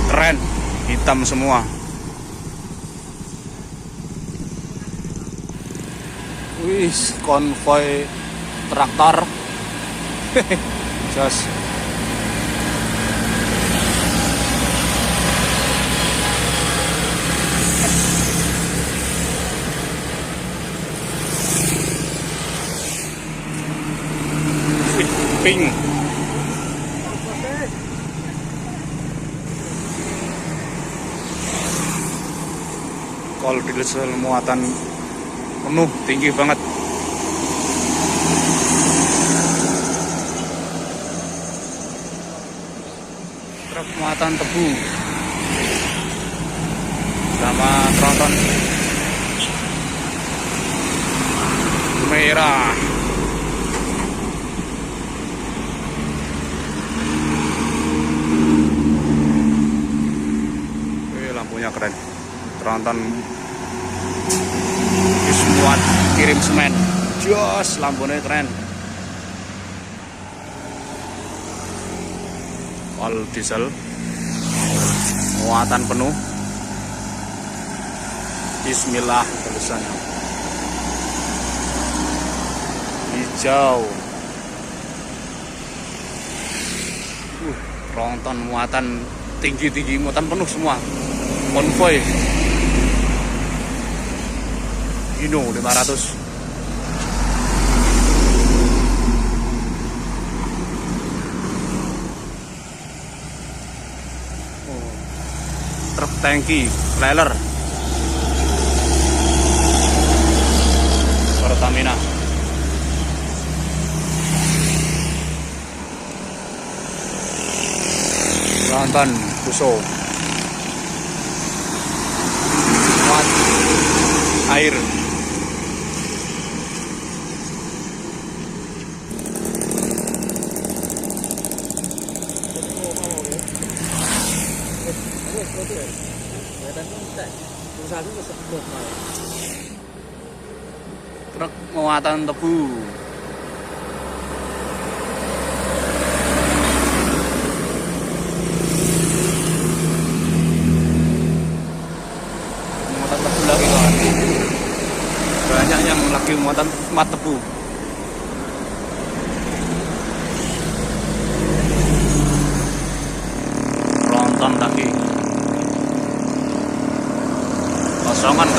Keren, hitam semua. Wih, konvoy traktor. Jos. Pink. Kalau diesel muatan penuh, tinggi banget. Truk muatan tebu sama tronton merah. Lampunya keren. Tronton muat kirim semen. Jos, lampunya keren. All diesel muatan penuh. Bismillah tulisannya. Hijau. Tronton muatan tinggi-tinggi, muatan penuh semua. Konvoy Hino 500. Truk tangki trailer Pertamina. Tronton Fuso muat air. Truk muatan tebu. Muatan tebu lagi kawan. Banyak yang lagi muatan tebu. Tronton lagi. Kosongan